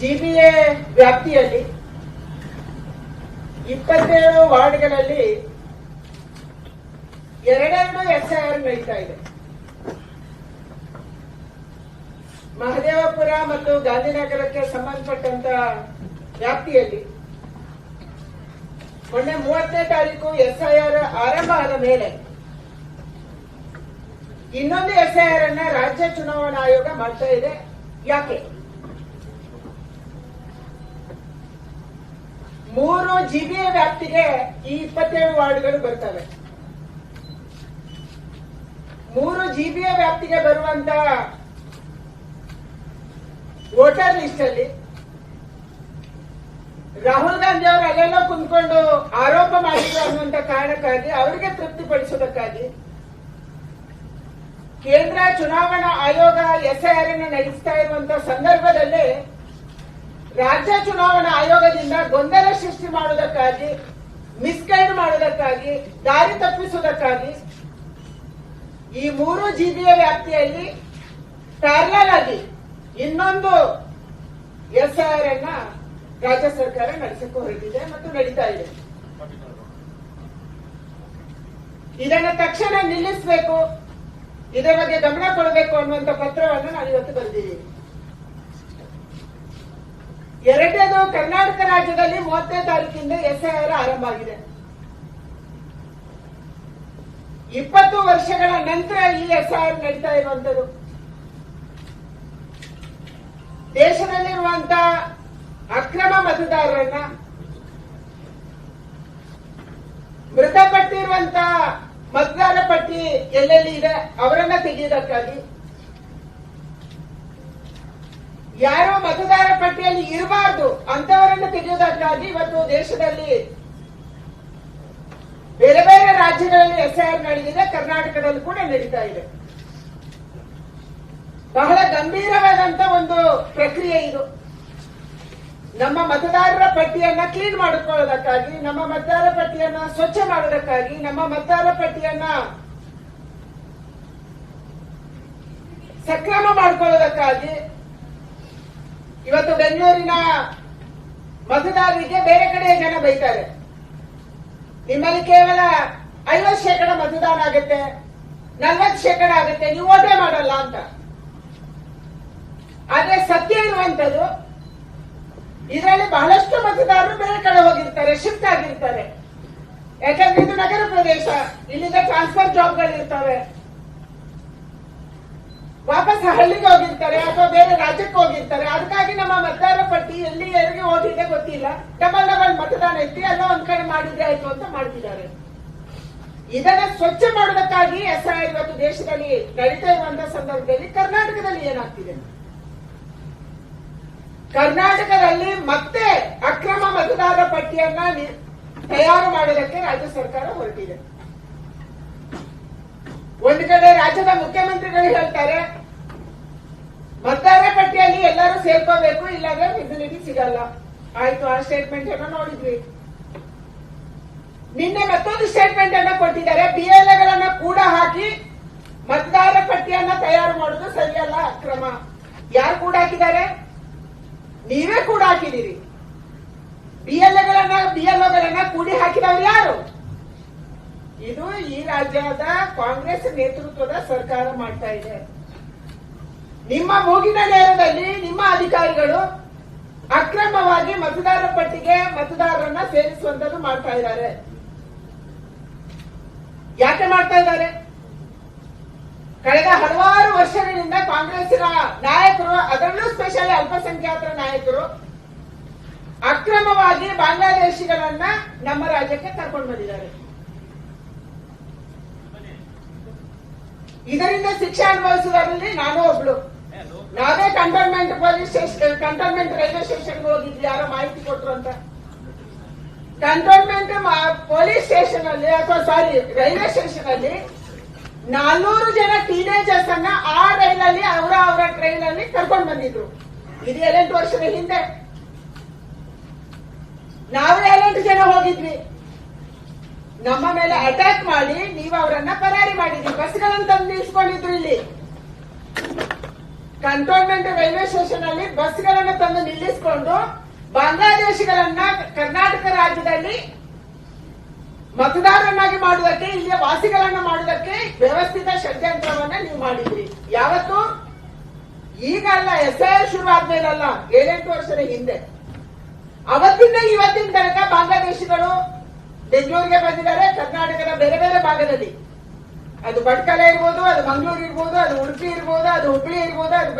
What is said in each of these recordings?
GBA ವ್ಯಾಪ್ತಿಯಲ್ಲಿ 27 ವಾರ್ಡ್ಗಳಲ್ಲಿ ಎರಡೆರಡು ಎಸ್ಐಆರ್ ನಡೀತಾ ಇದೆ. ಮಹದೇವಪುರ ಮತ್ತು ಗಾಂಧಿನಗರಕ್ಕೆ ಸಂಬಂಧಪಟ್ಟಂತ ವ್ಯಾಪ್ತಿಯಲ್ಲಿ ಮೊನ್ನೆ 30ನೇ ತಾರೀಕು ಎಸ್ಐಆರ್ ಆರಂಭ ಆದ ಮೇಲೆ ಇನ್ನೊಂದು ಎಸ್ಐಆರ್ ಅನ್ನ ರಾಜ್ಯ ಚುನಾವಣಾ ಆಯೋಗ ಮಾಡ್ತಾ ಇದೆ. ಯಾಕೆ? 3 ಜಿಬಿಎ ವ್ಯಾಪ್ತಿಗೆ ಈ 27 ವಾರ್ಡ್ಗಳು ಬರ್ತವೆ. 3 ಜಿಬಿಎ ವ್ಯಾಪ್ತಿಗೆ ಬರುವಂತ ವೋಟರ್ ಲಿಸ್ಟ್ ಅಲ್ಲಿ ರಾಹುಲ್ ಗಾಂಧಿ ಅವರು ಅಲ್ಲೆಲ್ಲ ಕುಂತ್ಕೊಂಡು ಆರೋಪ ಮಾಡಿದ್ರು ಅನ್ನುವಂತ ಕಾರಣಕ್ಕಾಗಿ ಅವರಿಗೆ ತೃಪ್ತಿಪಡಿಸೋದಕ್ಕಾಗಿ ಕೇಂದ್ರ ಚುನಾವಣಾ ಆಯೋಗ ಎಸ್ಐಆರ್ ಅನ್ನು ನಡೆಸ್ತಾ ಇರುವಂತಹ ಸಂದರ್ಭದಲ್ಲಿ ರಾಜ್ಯ ಚುನಾವಣಾ ಆಯೋಗದಿಂದ ಗೊಂದಲ ಸೃಷ್ಟಿ ಮಾಡುವುದಕ್ಕಾಗಿ, ಮಿಸ್ಗೈಡ್ ಮಾಡುವುದಕ್ಕಾಗಿ, ದಾರಿ ತಪ್ಪಿಸುವುದಕ್ಕಾಗಿ ಈ 3 ಜಿಬಿಎ ವ್ಯಾಪ್ತಿಯಲ್ಲಿ ಪ್ಯಾರಲಲ್ ಆಗಿ ಇನ್ನೊಂದು ಎಸ್ಐಆರ್ ಅನ್ನ ರಾಜ್ಯ ಸರ್ಕಾರ ನಡೆಸಕ್ಕೆ ಹೊರಟಿದೆ ಮತ್ತು ನಡೀತಾ ಇದೆ. ಇದನ್ನು ತಕ್ಷಣ ನಿಲ್ಲಿಸಬೇಕು, ಇದರ ಬಗ್ಗೆ ಗಮನ ಕೊಡಬೇಕು ಅನ್ನುವಂತ ಪತ್ರವನ್ನು ನಾನು ಇವತ್ತು ಬರೆದಿದ್ದೀನಿ. ಎರಡನೇದು, ಕರ್ನಾಟಕ ರಾಜ್ಯದಲ್ಲಿ 30ನೇ ತಾರೀಕಿಂದ ಎಸ್ಐಆರ್ ಆರಂಭ ಆಗಿದೆ. 20 ವರ್ಷಗಳ ನಂತರ ಈ ಎಸ್ಐಆರ್ ನಡೀತಾ ಇರುವಂತದ್ದು. ದೇಶದಲ್ಲಿರುವಂತಹ ಅಕ್ರಮ ಮತದಾರರನ್ನ, ಮೃತಪಟ್ಟಿರುವಂತಹ ಮತದಾರ ಪಟ್ಟಿ ಎಲ್ಲೆಲ್ಲಿ ಇದೆ ಅವರನ್ನ ತೆಗೆಯುವುದಕ್ಕಾಗಿ, ಯಾರೋ ಮತದಾರ ಪಟ್ಟಿಯಲ್ಲಿ ಇರಬಾರ್ದು ಅಂತವರನ್ನು ತೆಗೆಯುವುದಕ್ಕಾಗಿ ಇವತ್ತು ದೇಶದಲ್ಲಿ ಬೇರೆ ಬೇರೆ ರಾಜ್ಯಗಳಲ್ಲಿ ಎಸ್ಐಆರ್ ನಡೆದಿದೆ. ಕರ್ನಾಟಕದಲ್ಲಿ ಕೂಡ ನಡೀತಾ ಇದೆ. ಬಹಳ ಗಂಭೀರವಾದಂತ ಒಂದು ಪ್ರಕ್ರಿಯೆ ಇದು. ನಮ್ಮ ಮತದಾರರ ಪಟ್ಟಿಯನ್ನ ಕ್ಲೀನ್ ಮಾಡಿಕೊಳ್ಳೋದಕ್ಕಾಗಿ, ನಮ್ಮ ಮತದಾರ ಪಟ್ಟಿಯನ್ನ ಸ್ವಚ್ಛ ಮಾಡೋದಕ್ಕಾಗಿ, ನಮ್ಮ ಮತದಾರ ಪಟ್ಟಿಯನ್ನ ಸಕ್ರಮ ಮಾಡಿಕೊಳ್ಳೋದಕ್ಕಾಗಿ ಇವತ್ತು ಬೆಂಗಳೂರಿನ ಮತದಾರರಿಗೆ ಬೇರೆ ಕಡೆ ಜನ ಬೈತಾರೆ, ನಿಮ್ಮಲ್ಲಿ ಕೇವಲ 50% ಮತದಾನ ಆಗುತ್ತೆ, 40% ಆಗುತ್ತೆ, ನೀವು ವೋಟೇ ಮಾಡಲ್ಲ ಅಂತ. ಆದ್ರೆ ಸತ್ಯ ಇರುವಂತದ್ದು, ಇದರಲ್ಲಿ ಬಹಳಷ್ಟು ಮತದಾರರು ಬೇರೆ ಕಡೆ ಹೋಗಿರ್ತಾರೆ, ಶಿಫ್ಟ್ ಆಗಿರ್ತಾರೆ. ಯಾಕಂದ್ರೆ ಇದು ನಗರ ಪ್ರದೇಶ, ಇಲ್ಲಿಂದ ಟ್ರಾನ್ಸ್ಫರ್ ಜಾಬ್ಗಳಿರ್ತವೆ, ವಾಪಸ್ ಹಳ್ಳಿಗೆ ಹೋಗಿರ್ತಾರೆ ಅಥವಾ ಬೇರೆ ರಾಜ್ಯಕ್ಕೆ ಹೋಗಿರ್ತಾರೆ. ಅದಕ್ಕಾಗಿ ನಮ್ಮ ಮತದಾರ ಪಟ್ಟಿ ಎಲ್ಲಿ ಯಾರಿಗೆ ಓಟಿದೆ ಗೊತ್ತಿಲ್ಲ, ಡಬಲ್ ಮತದಾನ ಇತ್ತು, ಎಲ್ಲ ಒಂದ್ ಕಡೆ ಮಾಡಿದ್ರೆ ಆಯ್ತು ಅಂತ ಮಾಡ್ತಿದ್ದಾರೆ. ಇದನ್ನ ಸ್ವಚ್ಛ ಮಾಡೋದಕ್ಕಾಗಿ ಎಸ್ಐಆರ್ ಇವತ್ತು ದೇಶದಲ್ಲಿ ನಡೀತಾ ಇರುವಂತಹ ಸಂದರ್ಭದಲ್ಲಿ ಕರ್ನಾಟಕದಲ್ಲಿ ಏನಾಗ್ತಿದೆ? ಕರ್ನಾಟಕದಲ್ಲಿ ಮತ್ತೆ ಅಕ್ರಮ ಮತದಾರರ ಪಟ್ಟಿಯನ್ನ ತಯಾರು ಮಾಡೋದಕ್ಕೆ ರಾಜ್ಯ ಸರ್ಕಾರ ಹೊರಟಿದೆ. ಒಂದು ಕಡೆ ರಾಜ್ಯದ ಮುಖ್ಯಮಂತ್ರಿಗಳು ಹೇಳ್ತಾರೆ, ಮತದಾರರ ಪಟ್ಟಿಯಲ್ಲಿ ಎಲ್ಲರೂ ಸೇರ್ಕೋಬೇಕು, ಇಲ್ಲಾಂದ್ರೆ ಫೆಸಿಲಿಟಿ ಸಿಗಲ್ಲ. ಆಯ್ತು, ಆ ಸ್ಟೇಟ್ಮೆಂಟ್ ಅನ್ನ ನೋಡಿದ್ವಿ. ನಿನ್ನೆ ಮತ್ತೊಂದು ಸ್ಟೇಟ್ಮೆಂಟ್ ಅನ್ನ ಕೊಟ್ಟಿದ್ದಾರೆ, ಬಿಎಲ್ಎಗಳನ್ನ ಕೂಡ ಹಾಕಿ ಮತದಾರರ ಪಟ್ಟಿಯನ್ನ ತಯಾರು ಮಾಡೋದು ಸರಿಯಲ್ಲ, ಅಕ್ರಮ. ಯಾರು ಕೂಡ ಹಾಕಿದ್ದಾರೆ? ನೀವೇ ಕೂಡ ಹಾಕಿದ್ದೀರಿ. ಬಿಎಲ್ಒಗಳನ್ನ ಕೂಡಿ ಹಾಕಿದವರು ಯಾರು? ಇದು ಈ ರಾಜ್ಯದ ಕಾಂಗ್ರೆಸ್ ನೇತೃತ್ವದ ಸರ್ಕಾರ ಮಾಡ್ತಾ ಇದೆ. ನಿಮ್ಮ ಮೂಗಿನ ನೇರದಲ್ಲಿ ನಿಮ್ಮ ಅಧಿಕಾರಿಗಳು ಅಕ್ರಮವಾಗಿ ಮತದಾರರ ಪಟ್ಟಿಗೆ ಮತದಾರರನ್ನ ಸೇರಿಸುವಂತದ್ದು ಮಾಡ್ತಾ ಇದ್ದಾರೆ. ಯಾಕೆ ಮಾಡ್ತಾ ಇದ್ದಾರೆ? ಕಳೆದ ಹಲವಾರು ವರ್ಷಗಳಿಂದ ಕಾಂಗ್ರೆಸ್ಸಿನ ನಾಯಕರು, ಅದರಲ್ಲೂ ಸ್ಪೆಷಲಿ ಅಲ್ಪಸಂಖ್ಯಾತರ ನಾಯಕರು, ಅಕ್ರಮವಾಗಿ ಬಾಂಗ್ಲಾದೇಶಿಗಳನ್ನ ನಮ್ಮ ರಾಜ್ಯಕ್ಕೆ ಕರ್ಕೊಂಡು ಬಂದಿದ್ದಾರೆ. ಇದರಿಂದ ಶಿಕ್ಷೆ ಅನುಭವಿಸುವುದರಲ್ಲಿ ನಾನು ಒಬ್ಳು. ನಾವೇ ಕಂಟೋನ್ಮೆಂಟ್ ರೈಲ್ವೆ ಸ್ಟೇಷನ್ಗೆ ಹೋಗಿದ್ವಿ, ಯಾರೋ ಮಾಹಿತಿ ಕೊಟ್ರು ಅಂತ. ಕಂಟೋನ್ಮೆಂಟ್ ಪೊಲೀಸ್ ಸ್ಟೇಷನ್ ಅಲ್ಲಿ ರೈಲ್ವೆ ಸ್ಟೇಷನ್ ಅಲ್ಲಿ 400 ಜನ ಟೀನೇಜರ್ಸ್ ಅನ್ನ ಆ ರೈಲಲ್ಲಿ ಅವರ ಟ್ರೈನ್ ಅಲ್ಲಿ ಕರ್ಕೊಂಡು ಬಂದಿದ್ರು. ಇದು 8 ವರ್ಷದ ಹಿಂದೆ. ನಾವು 8 ಜನ ಹೋಗಿದ್ವಿ. ನಮ್ಮ ಮೇಲೆ ಅಟ್ಯಾಕ್ ಮಾಡಿ ನೀವು ಅವರನ್ನ ಪರಾರಿ ಮಾಡಿದ್ರಿ. ಬಸ್ಗಳನ್ನು ತಂದು ನಿಲ್ಸ್ಕೊಂಡಿದ್ರು. ಇಲ್ಲಿ ಕಂಟೋನ್ಮೆಂಟ್ ರೈಲ್ವೆ ಸ್ಟೇಷನ್ ಅಲ್ಲಿ ಬಸ್ಗಳನ್ನು ತಂದು ತಂದು ನಿಲ್ಲಿಸಿಕೊಂಡು ಬಾಂಗ್ಲಾದೇಶಿಗಳನ್ನ ಕರ್ನಾಟಕ ರಾಜ್ಯದಲ್ಲಿ ಮತದಾರರನ್ನಾಗಿ ಮಾಡುವುದಕ್ಕೆ, ಇಲ್ಲಿಯ ವಾಸಿಗಳನ್ನ ಮಾಡುವುದಕ್ಕೆ ವ್ಯವಸ್ಥಿತ ಷಡ್ಯಂತ್ರವನ್ನ ನೀವು ಮಾಡಿದ್ರಿ. ಯಾವತ್ತು? ಈಗ ಅಲ್ಲ, SIR ಶುರು ಆದ್ಮೇಲಲ್ಲ, 7-8 ವರ್ಷದ ಹಿಂದೆ. ಅವತ್ತಿಂದ ಇವತ್ತಿನ ತನಕ ಬಾಂಗ್ಲಾದೇಶಿಗಳು ಬೆಂಗಳೂರಿಗೆ ಬಂದಿದ್ದಾರೆ. ಕರ್ನಾಟಕದ ಬೇರೆ ಬೇರೆ ಭಾಗದಲ್ಲಿ, ಅದು ಭಟ್ಕಳ ಇರ್ಬೋದು, ಅದು ಮಂಗಳೂರು ಇರ್ಬೋದು, ಅದು ಉಡುಪಿ ಇರ್ಬೋದು, ಅದು ಹುಬ್ಬಳ್ಳಿ ಇರ್ಬೋದು, ಅದು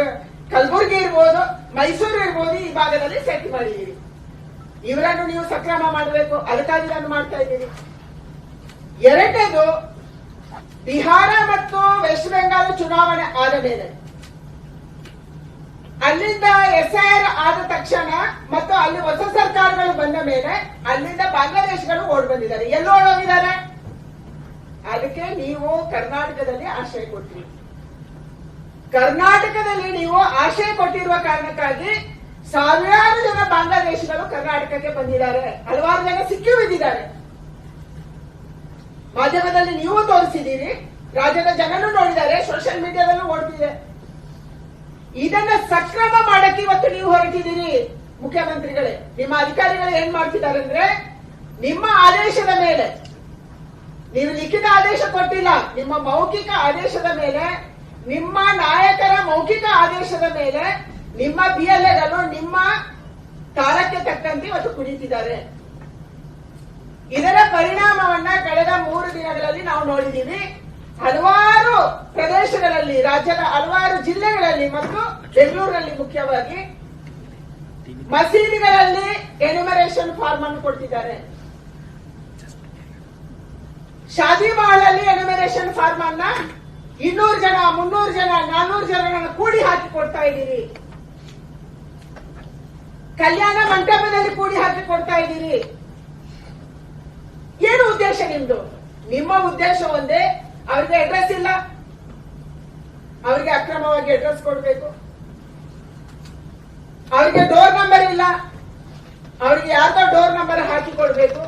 ಕಲಬುರಗಿ ಇರ್ಬೋದು, ಮೈಸೂರು ಇರ್ಬೋದು, ಈ ಭಾಗದಲ್ಲಿ ಸೆಟ್ ಮಾಡಿದ್ದೀರಿ. ಇವರನ್ನು ನೀವು ಸಕ್ರಮ ಮಾಡಬೇಕು, ಅದಕ್ಕಾಗಿ ನಾನು ಮಾಡ್ತಾ ಇದ್ದೀರಿ. ಎರಡನೇದು, ಬಿಹಾರ ಮತ್ತು ವೆಸ್ಟ್ ಬೆಂಗಾಲ್ ಚುನಾವಣೆ ಆದ ಮೇಲೆ ಅಲ್ಲಿಂದ SIR ಆದ ತಕ್ಷಣ ಮತ್ತು ಅಲ್ಲಿ ಹೊಸ ಸರ್ಕಾರಗಳು ಬಂದ ಮೇಲೆ ಅಲ್ಲಿಂದ ಬಾಂಗ್ಲಾದೇಶಗಳು ಓಡ್ ಬಂದಿದ್ದಾರೆ. ಎಲ್ಲಿ ಓಡೋಗಿದ್ದಾರೆ? ಅದಕ್ಕೆ ನೀವು ಕರ್ನಾಟಕದಲ್ಲಿ ಆಶ್ರಯ ಕೊಟ್ಟಿರಿ. ಕರ್ನಾಟಕದಲ್ಲಿ ನೀವು ಆಶ್ರಯ ಕೊಟ್ಟಿರುವ ಕಾರಣಕ್ಕಾಗಿ ಸಾವಿರಾರು ಜನ ಬಾಂಗ್ಲಾದೇಶಿಗಳು ಕರ್ನಾಟಕಕ್ಕೆ ಬಂದಿದ್ದಾರೆ. ಹಲವಾರು ಜನ ಸಿಕ್ಕಿ ಬಿದ್ದಿದ್ದಾರೆ. ಮಾಧ್ಯಮದಲ್ಲಿ ನೀವು ತೋರಿಸಿದ್ದೀರಿ, ರಾಜ್ಯದ ಜನರು ನೋಡಿದ್ದಾರೆ, ಸೋಷಿಯಲ್ ಮೀಡಿಯಾದಲ್ಲೂ ಓಡ್ತಿದೆ. ಇದನ್ನ ಸಕ್ರಮ ಮಾಡಕ್ಕೆ ಇವತ್ತು ನೀವು ಹೊರಟಿದ್ದೀರಿ. ಮುಖ್ಯಮಂತ್ರಿಗಳೇ, ನಿಮ್ಮ ಅಧಿಕಾರಿಗಳು ಏನ್ ಮಾಡ್ತಿದ್ದಾರೆ ಅಂದ್ರೆ, ನಿಮ್ಮ ಆದೇಶದ ಮೇಲೆ, ನೀವು ಲಿಖಿತ ಆದೇಶ ಕೊಟ್ಟಿಲ್ಲ, ನಿಮ್ಮ ಮೌಖಿಕ ಆದೇಶದ ಮೇಲೆ, ನಿಮ್ಮ ನಾಯಕರ ಮೌಖಿಕ ಆದೇಶದ ಮೇಲೆ ನಿಮ್ಮ BLAಗಳು ನಿಮ್ಮ ತಾಳಕ್ಕೆ ತಕ್ಕಂತೆ ಇವತ್ತು ಕುಣಿತಿದ್ದಾರೆ. ಇದರ ಪರಿಣಾಮವನ್ನ ಕಳೆದ 3 ದಿನಗಳಲ್ಲಿ ನಾವು ನೋಡಿದ್ದೀವಿ. ಹಲವಾರು ಪ್ರದೇಶಗಳಲ್ಲಿ, ರಾಜ್ಯದ ಹಲವಾರು ಜಿಲ್ಲೆಗಳಲ್ಲಿ ಮತ್ತು ಬೆಂಗಳೂರಿನಲ್ಲಿ ಮುಖ್ಯವಾಗಿ ಮಸೀದಿಗಳಲ್ಲಿ ಎನ್ಯುಮರೇಷನ್ ಫಾರ್ಮ್ ಅನ್ನು ಕೊಡ್ತಿದ್ದಾರೆ. ಶಾದಿ ಮಹಲಲ್ಲಿ ಎನ್ಯುಮರೇಷನ್ ಫಾರ್ಮ್ ಅನ್ನ 200 ಜನ, 300 ಜನ, 400 ಜನರನ್ನು ಕೂಡಿ ಹಾಕಿ ಕೊಡ್ತಾ ಇದ್ದೀರಿ. ಕಲ್ಯಾಣ ಮಂಟಪದಲ್ಲಿ ಕೂಡಿ ಹಾಕಿ ಕೊಡ್ತಾ ಇದ್ದೀರಿ. ಏನು ಉದ್ದೇಶ ನಿಮ್ದು? ನಿಮ್ಮ ಉದ್ದೇಶ ಒಂದೇ, ಅವ್ರಿಗೆ ಅಡ್ರೆಸ್ ಇಲ್ಲ, ಅವರಿಗೆ ಅಕ್ರಮವಾಗಿ ಅಡ್ರೆಸ್ ಕೊಡಬೇಕು, ಅವರಿಗೆ ಡೋರ್ ನಂಬರ್ ಇಲ್ಲ, ಅವರಿಗೆ ಯಾರ್ದೋ ಡೋರ್ ನಂಬರ್ ಹಾಕಿ ಕೊಡಬೇಕು.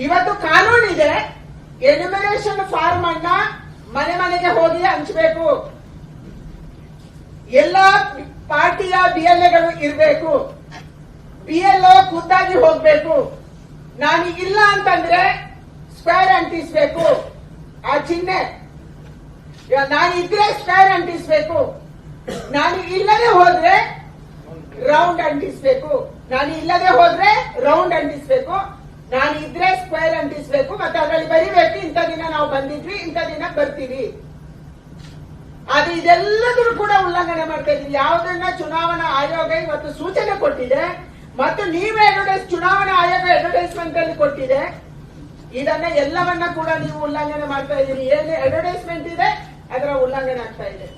ಇವತ್ತು ಕಾನೂನಿದೆ, ಎನ್ಯುಮರೇಷನ್ ಫಾರ್ಮ್ ಅನ್ನ ಮನೆ ಮನೆಗೆ ಹೋಗಿ ಹಂಚಬೇಕು, ಎಲ್ಲ ಪಾರ್ಟಿಯ BLAಗಳು ಇರಬೇಕು, BLO ಖುದ್ದಾಗಿ ಹೋಗ್ಬೇಕು. ನಾನೀಗಿಲ್ಲ ಅಂತಂದ್ರೆ ಸ್ಕ್ವೇರ್ ಅಂಟಿಸ್ಬೇಕು, ಆ ಚಿಹ್ನೆ ನಾನಿದ್ರೆ ಸ್ಕ್ವೇರ್ ಅಂಟಿಸ್ಬೇಕು, ನಾನು ಇಲ್ಲದೆ ಹೋದ್ರೆ ರೌಂಡ್ ಅಂಟಿಸ್ಬೇಕು, ನಾನು ಇಲ್ಲದೆ ಹೋದ್ರೆ ರೌಂಡ್ ಅಂಟಿಸ್ಬೇಕು, ನಾನು ಇದ್ರೆ ಸ್ಕ್ವೇರ್ ಅಂಟಿಸ್ಬೇಕು, ಮತ್ತೆ ಅದರಲ್ಲಿ ಬರಿಬೇಕು ಇಂಥ ದಿನ ನಾವು ಬಂದಿದ್ವಿ, ಇಂಥ ದಿನ ಬರ್ತೀವಿ. ಅದು ಇದೆಲ್ಲದರೂ ಕೂಡ ಉಲ್ಲಂಘನೆ ಮಾಡ್ತಾ ಇದ್ದೀವಿ. ಯಾವುದನ್ನ ಚುನಾವಣಾ ಆಯೋಗ ಇವತ್ತು ಸೂಚನೆ ಕೊಟ್ಟಿದೆ ಮತ್ತು ನೀವೇ ಚುನಾವಣಾ ಆಯೋಗ ಅಡ್ವರ್ಟೈಸ್ಮೆಂಟ್ ಅಲ್ಲಿ ಕೊಟ್ಟಿದೆ. ಇದನ್ನ ಎಲ್ಲವನ್ನ ಕೂಡ ನೀವು ಉಲ್ಲಂಘನೆ ಮಾಡ್ತಾ ಇದ್ದೀರಿ. ಏನು ಅಡ್ವರ್ಟೈಸ್ಮೆಂಟ್ ಇದೆ ಅದರ ಉಲ್ಲಂಘನೆ ಆಗ್ತಾ ಇದೆ.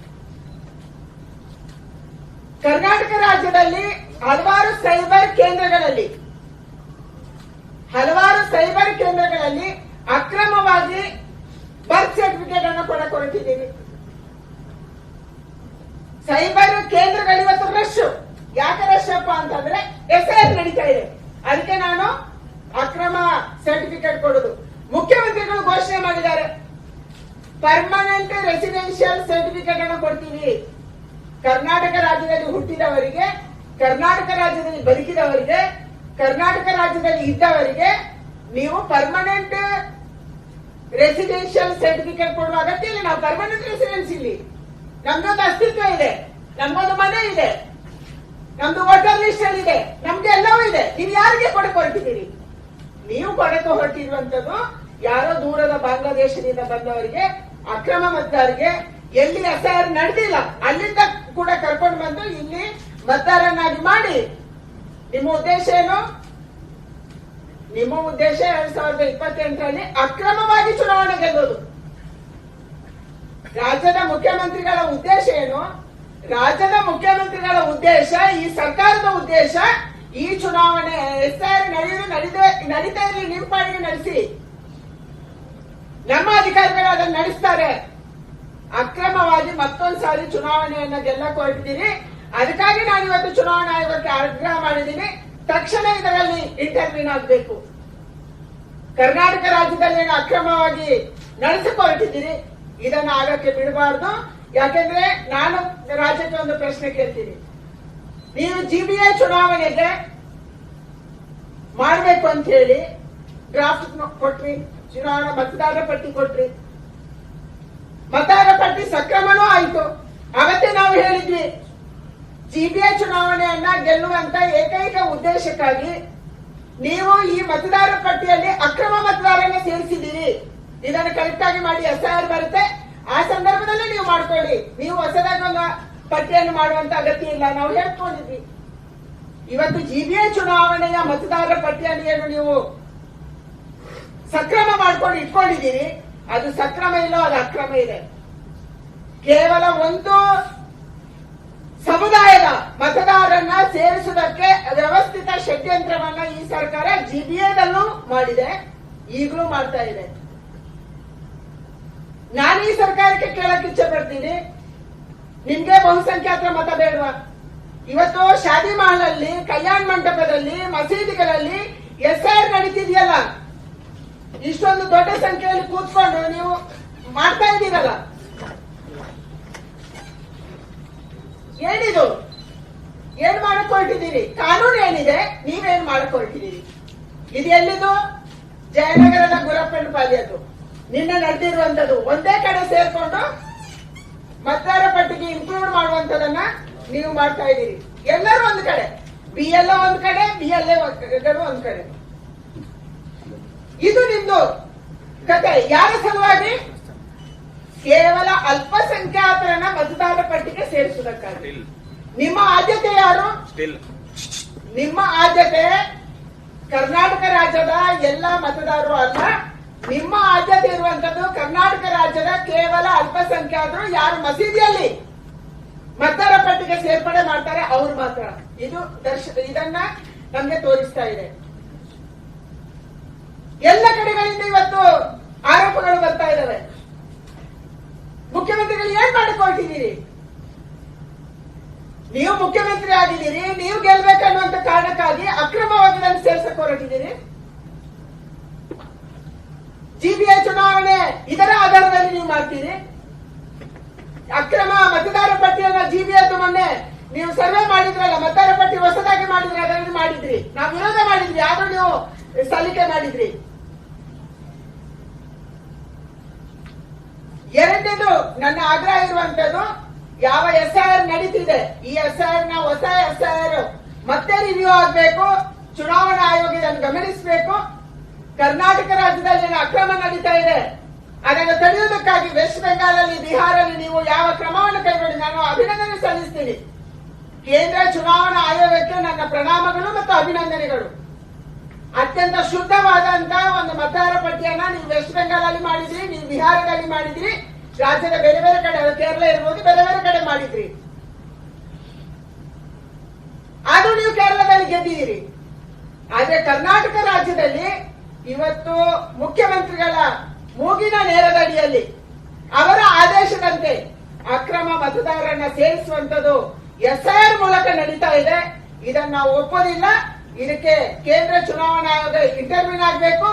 ಕರ್ನಾಟಕ ರಾಜ್ಯದಲ್ಲಿ ಹಲವಾರು ಸೈಬರ್ ಕೇಂದ್ರಗಳಲ್ಲಿ ಅಕ್ರಮವಾಗಿ ಬರ್ತ್ ಸರ್ಟಿಫಿಕೇಟ್ ಅನ್ನು ಕೊಡಕ್ಕೆ ಹೊರಟಿದ್ದೀವಿ. ಸೈಬರ್ ಕೇಂದ್ರಗಳು ಇವತ್ತು ರಶ್. ಯಾಕೆ ರಶ್ ಅಪ್ಪ ಅಂತಂದ್ರೆ SIR ನಡೀತಾ ಇದೆ, ಅದಕ್ಕೆ ನಾನು ಅಕ್ರಮ ಸರ್ಟಿಫಿಕೇಟ್ ಕೊಡುದು. ಮುಖ್ಯಮಂತ್ರಿಗಳು ಘೋಷಣೆ ಮಾಡಿದ್ದಾರೆ, ಪರ್ಮನೆಂಟ್ ರೆಸಿಡೆನ್ಷಿಯಲ್ ಸರ್ಟಿಫಿಕೇಟ್ ಅನ್ನು ಕೊಡ್ತೀವಿ. ಕರ್ನಾಟಕ ರಾಜ್ಯದಲ್ಲಿ ಹುಟ್ಟಿದವರಿಗೆ, ಕರ್ನಾಟಕ ರಾಜ್ಯದಲ್ಲಿ ಬದುಕಿದವರಿಗೆ, ಕರ್ನಾಟಕ ರಾಜ್ಯದಲ್ಲಿ ಇದ್ದವರಿಗೆ ನೀವು ಪರ್ಮನೆಂಟ್ ರೆಸಿಡೆನ್ಷಿಯಲ್ ಸರ್ಟಿಫಿಕೇಟ್ ಕೊಡುವ ಅಗತ್ಯ ಇಲ್ಲ. ನಾವು ಪರ್ಮನೆಂಟ್ ರೆಸಿಡೆನ್ಸ್ ಇಲ್ಲಿ, ನಮ್ದೊಂದು ಅಸ್ತಿತ್ವ ಇದೆ, ನಮ್ಗೊಂದು ಮನೆ ಇದೆ, ನಮ್ದು ವೋಟರ್ ಲಿಸ್ಟ್ ಅಲ್ಲಿ ಇದೆ, ನಮ್ಗೆ ಎಲ್ಲವೂ ಇದೆ. ನೀವು ಯಾರಿಗೆ ಕೊಡಕ್ಕೆ ಹೊರಟಿದ್ದೀರಿ? ನೀವು ಕೊಡಕ್ಕೆ ಹೊರಟಿರುವಂತದ್ದು ಯಾರೋ ದೂರದ ಬಾಂಗ್ಲಾದೇಶದಿಂದ ಬಂದವರಿಗೆ, ಅಕ್ರಮ ಮತದಾರರಿಗೆ, ಎಲ್ಲಿ SIR ನಡೆದಿಲ್ಲ ಅಲ್ಲಿಂದ ಕೂಡ ಕರ್ಕೊಂಡು ಬಂದು ಇಲ್ಲಿ ಮತದಾರನಾಗಿ ಮಾಡಿ. ನಿಮ್ಮ ಉದ್ದೇಶ ಏನು? ನಿಮ್ಮ ಉದ್ದೇಶ 2028ರಲ್ಲಿ ಅಕ್ರಮವಾಗಿ ಚುನಾವಣೆ ಗೆಲ್ಲೋದು. ರಾಜ್ಯದ ಮುಖ್ಯಮಂತ್ರಿಗಳ ಉದ್ದೇಶ ಏನು? ರಾಜ್ಯದ ಮುಖ್ಯಮಂತ್ರಿಗಳ ಉದ್ದೇಶ, ಈ ಸರ್ಕಾರದ ಉದ್ದೇಶ, ಈ ಚುನಾವಣೆ SIR ನಡೀತಾ ಇರಲಿ, ನಿಮ್ಮ ಪಾಡಿಗೆ ನಡೆಸಿ. ನಮ್ಮ ಅಧಿಕಾರಿಗಳು ಅದನ್ನು ನಡೆಸ್ತಾರೆ. ಅಕ್ರಮವಾಗಿ ಮತ್ತೊಂದು ಸಾರಿ ಚುನಾವಣೆಯನ್ನ ಗೆಲ್ಲಕ್ಕೆ ಹೊರಟಿದ್ದೀರಿ. ಅದಕ್ಕಾಗಿ ನಾನು ಇವತ್ತು ಚುನಾವಣಾ ಆಯೋಗಕ್ಕೆ ಆಗ್ರಹ ಮಾಡಿದ್ದೀನಿ, ತಕ್ಷಣ ಇದರಲ್ಲಿ ಇಂಟರ್ವ್ಯೂನ್ ಆಗಬೇಕು. ಕರ್ನಾಟಕ ರಾಜ್ಯದಲ್ಲಿ ಅಕ್ರಮವಾಗಿ ನಡೆಸಕ್ಕೆ ಹೊರಟಿದ್ದೀರಿ, ಇದನ್ನ ಆಗಕ್ಕೆ ಬಿಡಬಾರ್ದು. ಯಾಕೆಂದ್ರೆ ನಾನು ರಾಜ್ಯಕ್ಕೆ ಒಂದು ಪ್ರಶ್ನೆ ಕೇಳ್ತೀನಿ, ನೀವು GBA ಚುನಾವಣೆಗೆ ಮಾಡಬೇಕು ಅಂತ ಹೇಳಿ ಡ್ರಾಫ್ಟ್ ಕೊಟ್ರಿ, ಚುನಾವಣಾ ಮತದಾರರ ಪಟ್ಟಿ ಕೊಟ್ರಿ, ಮತದಾರರ ಪಟ್ಟಿ ಸಕ್ರಮನೂ ಆಯ್ತು. ಅವತ್ತೇ ನಾವು ಹೇಳಿದ್ವಿ GBA ಚುನಾವಣೆಯನ್ನ ಗೆಲ್ಲುವಂತ ಏಕೈಕ ಉದ್ದೇಶಕ್ಕಾಗಿ ನೀವು ಈ ಮತದಾರರ ಪಟ್ಟಿಯಲ್ಲಿ ಅಕ್ರಮ ಮತದಾರರನ್ನ ಸೇರಿಸಿದ್ದೀರಿ, ಇದನ್ನು ಕರೆಕ್ಟ್ ಆಗಿ ಮಾಡಿ SIR ಬರುತ್ತೆ, ಆ ಸಂದರ್ಭದಲ್ಲಿ ನೀವು ಮಾಡ್ಕೊಳ್ಳಿ, ನೀವು ಹೊಸದಾಗಿ ಒಂದು ಪಟ್ಟಿಯನ್ನು ಮಾಡುವಂತ ಅಗತ್ಯ ಇಲ್ಲ ನಾವು ಹೇಳ್ಕೊಂಡಿದ್ವಿ. ಇವತ್ತು GBA ಚುನಾವಣೆಯ ಮತದಾರರ ಪಟ್ಟಿಯಲ್ಲಿ ಏನು ನೀವು ಸಕ್ರಮ ಮಾಡ್ಕೊಂಡು ಇಟ್ಕೊಂಡಿದ್ದೀರಿ, ಅದು ಸಕ್ರಮ ಇಲ್ಲ, ಅದು ಅಕ್ರಮ ಇದೆ. ಕೇವಲ ಒಂದು ಸಮುದಾಯದ ಮತದಾರರನ್ನ ಸೇರಿಸುವುದಕ್ಕೆ ವ್ಯವಸ್ಥಿತ ಷಡ್ಯಂತ್ರವನ್ನ ಈ ಸರ್ಕಾರ GBAದಲ್ಲೂ ಮಾಡಿದೆ, ಈಗಲೂ ಮಾಡ್ತಾ ಇದೆ. ನಾನು ಈ ಸರ್ಕಾರಕ್ಕೆ ಕೇಳಕ್ ಇಚ್ಛೆ ಪಡ್ತೀನಿ, ನಿಮ್ಗೆ ಬಹುಸಂಖ್ಯಾತರ ಮತ ಬೇಡವಾ? ಇವತ್ತು ಶಾದಿ ಮಹಲಲ್ಲಿ, ಕಲ್ಯಾಣ ಮಂಟಪದಲ್ಲಿ, ಮಸೀದಿಗಳಲ್ಲಿ SIR ನಡೀತಿದೆಯಲ್ಲ, ಇಷ್ಟೊಂದು ದೊಡ್ಡ ಸಂಖ್ಯೆಯಲ್ಲಿ ಕೂತ್ಕೊಂಡು ನೀವು ಮಾಡ್ತಾ ಇದ್ದೀರಲ್ಲ, ಏನಿದು? ಏನ್ ಮಾಡಕ್ ಹೊರಟಿದ್ದೀರಿ? ಕಾನೂನು ಏನಿದೆ, ನೀವೇನ್ ಮಾಡಕ್ ಹೊರಟಿದ್ದೀರಿ? ಇದು ಎಲ್ಲಿದು? ಜಯನಗರದ ಗುರಪ್ಪನಪಾಳ್ಯದ್ದು ನಿನ್ನೆ ನಡೆದಿರುವಂತದ್ದು. ಒಂದೇ ಕಡೆ ಸೇರ್ಕೊಂಡು ಮತದಾರ ಪಟ್ಟಿಗೆ ಇನ್ಕ್ಲೂಡ್ ಮಾಡುವಂತದನ್ನ ನೀವು ಮಾಡ್ತಾ ಇದ್ದೀರಿ. ಎಲ್ಲರೂ ಒಂದ್ ಕಡೆ, BLO ಒಂದ್ ಕಡೆ, BLA ಒಂದ್ ಕಡೆ. ಇದು ನಿಮ್ದು ಕತೆ. ಯಾರ ಸಲುವಾಗಿ? ಕೇವಲ ಅಲ್ಪಸಂಖ್ಯಾತರನ್ನ ಮತದಾರರ ಪಟ್ಟಿಗೆ ಸೇರಿಸುವುದಕ್ಕಾಗಿ. ನಿಮ್ಮ ಆದ್ಯತೆ ಯಾರು? ನಿಮ್ಮ ಆದ್ಯತೆ ಕರ್ನಾಟಕ ರಾಜ್ಯದ ಎಲ್ಲ ಮತದಾರರು ಅಲ್ಲ, ನಿಮ್ಮ ಆದ್ಯತೆ ಇರುವಂತದ್ದು ಕರ್ನಾಟಕ ರಾಜ್ಯದ ಕೇವಲ ಅಲ್ಪಸಂಖ್ಯಾತರು ಯಾರು ಮಸೀದಿಯಲ್ಲಿ ಮತದಾರ ಪಟ್ಟಿಗೆ ಸೇರ್ಪಡೆ ಮಾಡ್ತಾರೆ ಅವ್ರು ಮಾತ್ರ. ಇದು ಇದನ್ನ ನಮ್ಗೆ ತೋರಿಸ್ತಾ ಇದೆ. ಎಲ್ಲ ಕಡೆಗಳಿಂದ ಇವತ್ತು ಆರೋಪಗಳು ಬರ್ತಾ ಇದ್ದಾವೆ. ಮುಖ್ಯಮಂತ್ರಿಗಳು ಏನ್ ಮಾಡಿಕೊಳ್ತಿದ್ದೀರಿ? ನೀವು ಮುಖ್ಯಮಂತ್ರಿ ಆಗಿದ್ದೀರಿ, ನೀವು ಗೆಲ್ಬೇಕನ್ನುವಂತ ಕಾರಣಕ್ಕಾಗಿ ಅಕ್ರಮವಾಗಿ ಅದನ್ನು ಸೇರ್ಸಕ್ ಹೊರಟಿದ್ದೀರಿ. GBA ಚುನಾವಣೆ ಇದರ ಆಧಾರದಲ್ಲಿ ನೀವು ಮಾಡ್ತೀರಿ. ಅಕ್ರಮ ಮತದಾರ ಪಟ್ಟಿಯನ್ನ GBA ಮೊನ್ನೆ ನೀವು ಸರ್ವೆ ಮಾಡಿದ್ರಲ್ಲ, ಮತದಾರ ಪಟ್ಟಿ ಹೊಸದಾಗಿ ಮಾಡಿದ್ರಿ, ಅದನ್ನು ಮಾಡಿದ್ರಿ, ನಾವು ವಿರೋಧ ಮಾಡಿದ್ವಿ, ಆದ್ರೂ ನೀವು ಸಲ್ಲಿಕೆ ಮಾಡಿದ್ರಿ. ಎರಡನೇದು ನನ್ನ ಆಗ್ರಹ ಇರುವಂತದ್ದು, ಯಾವ SIR ನಡೀತಿದೆ ಈ SIR ನ ಹೊಸ SIR ಮತ್ತೆ ರಿವ್ಯೂ ಆಗಬೇಕು, ಚುನಾವಣಾ ಆಯೋಗ ಇದನ್ನು ಗಮನಿಸಬೇಕು. ಕರ್ನಾಟಕ ರಾಜ್ಯದಲ್ಲಿ ಏನು ಅಕ್ರಮ ನಡೀತಾ ಇದೆ ಅದನ್ನು ತಡೆಯುವುದಕ್ಕಾಗಿ ವೆಸ್ಟ್ ಬೆಂಗಾಲಲ್ಲಿ, ಬಿಹಾರಲ್ಲಿ ನೀವು ಯಾವ ಕ್ರಮವನ್ನು ಕೈಗೊಂಡು ನಾನು ಅಭಿನಂದನೆ ಸಲ್ಲಿಸ್ತೀನಿ. ಕೇಂದ್ರ ಚುನಾವಣಾ ಆಯೋಗಕ್ಕೆ ನನ್ನ ಪ್ರಣಾಮಗಳು ಮತ್ತು ಅಭಿನಂದನೆಗಳು. ಅತ್ಯಂತ ಶುದ್ಧವಾದಂತಹ ಒಂದು ಮತದಾರ ಪಟ್ಟಿಯನ್ನ ನೀವು ವೆಸ್ಟ್ ಬೆಂಗಾಲಲ್ಲಿ ಮಾಡಿದ್ರಿ, ನೀವು ಬಿಹಾರದಲ್ಲಿ ಮಾಡಿದ್ರಿ, ರಾಜ್ಯದ ಬೇರೆ ಬೇರೆ ಕಡೆ, ಕೇರಳ ಇರ್ಬೋದು, ಬೇರೆ ಬೇರೆ ಕಡೆ ಮಾಡಿದ್ರಿ. ಆದ್ರೂ ನೀವು ಕೇರಳದಲ್ಲಿ ಗೆದ್ದಿದ್ದೀರಿ. ಆದ್ರೆ ಕರ್ನಾಟಕ ರಾಜ್ಯದಲ್ಲಿ ಇವತ್ತು ಮುಖ್ಯಮಂತ್ರಿಗಳ ಮೂಗಿನ ನೇರದಡಿಯಲ್ಲಿ ಅವರ ಆದೇಶದಂತೆ ಅಕ್ರಮ ಮತದಾರರನ್ನ ಸೇರಿಸುವಂತದ್ದು SIR ಮೂಲಕ ನಡೀತಾ ಇದೆ. ಇದನ್ನ ನಾವು ಒಪ್ಪೋದಿಲ್ಲ. ಇದಕ್ಕೆ ಕೇಂದ್ರ ಚುನಾವಣಾ ಆಯೋಗ ಇಂಟರ್ವ್ಯೂನ್ ಆಗಬೇಕು,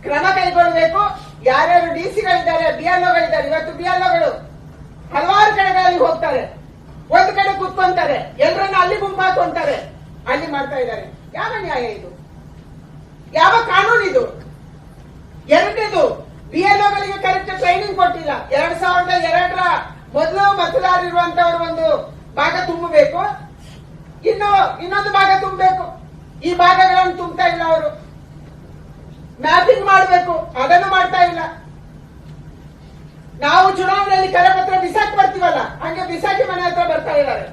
ಕ್ರಮ ಕೈಗೊಳ್ಳಬೇಕು. ಯಾರ್ಯಾರು DCಗಳಿದ್ದಾರೆ, BLOಗಳಿದ್ದಾರೆ, ಇವತ್ತು BLOಗಳು ಹಲವಾರು ಕಡೆಗಳಲ್ಲಿ ಹೋಗ್ತಾರೆ, ಒಂದು ಕಡೆ ಕೂತ್ಕೊಂತಾರೆ, ಎಲ್ಲರನ್ನ ಅಲ್ಲಿ ಗುಂಪಾಕೊಂತಾರೆ, ಅಲ್ಲಿ ಮಾಡ್ತಾ ಇದ್ದಾರೆ. ಯಾವ ನ್ಯಾಯ ಇದು? ಯಾವ ಕಾನೂನು ಇದು? ಎರಡನೇದು, BLOಗಳಿಗೆ ಕರೆಕ್ಟ್ ಟ್ರೈನಿಂಗ್ ಕೊಟ್ಟಿಲ್ಲ. 2002ರ ಮೊದಲು ಮತದಾರ ಇರುವಂತವರು ಒಂದು ಭಾಗ ತುಂಬಬೇಕು, ಇನ್ನೊಂದು ಭಾಗ ತುಂಬಬೇಕು. ಈ ಭಾಗಗಳನ್ನು ತುಂಬತಾ ಇಲ್ಲ. ಅವರು ಮ್ಯಾಪಿಂಗ್ ಮಾಡಬೇಕು, ಅದನ್ನು ಮಾಡ್ತಾ ಇಲ್ಲ. ನಾವು ಚುನಾವಣೆಯಲ್ಲಿ ಕರಪತ್ರ ಬಿಸಾಕಿ ಬರ್ತೀವಲ್ಲ, ಹಂಗೆ ಬಿಸಾಕಿ ಮನೆ ಹತ್ರ ಬರ್ತಾ ಇದ್ದಾರೆ.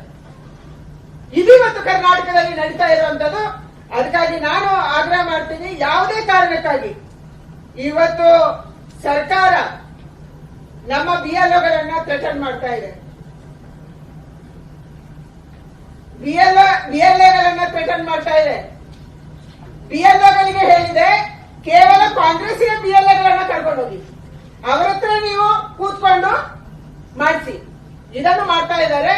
ಇದು ಇವತ್ತು ಕರ್ನಾಟಕದಲ್ಲಿ ನಡೀತಾ ಇರುವಂತದ್ದು. ಅದಕ್ಕಾಗಿ ನಾನು ಆಗ್ರಹ ಮಾಡ್ತೀನಿ, ಯಾವುದೇ ಕಾರಣಕ್ಕಾಗಿ ಇವತ್ತು ಸರ್ಕಾರ ನಮ್ಮ BLOಗಳನ್ನ ಥ್ರೆಟನ್ ಮಾಡ್ತಾ ಇದೆ, BLAಗಳನ್ನ ಥ್ರೆಟನ್ ಮಾಡ್ತಾ ಇದೆ. BLOಗಳಿಗೆ ಹೇಳಿದೆ, ಕೇವಲ ಕಾಂಗ್ರೆಸ್ಸಿನ BLAಗಳನ್ನ ಕರ್ಕೊಂಡು ಹೋಗಿ ಅವರ ಹತ್ರ ನೀವು ಕೂತ್ಕೊಂಡು ಮಾಡಿಸಿ. ಇದನ್ನು ಮಾಡ್ತಾ ಇದ್ದಾರೆ.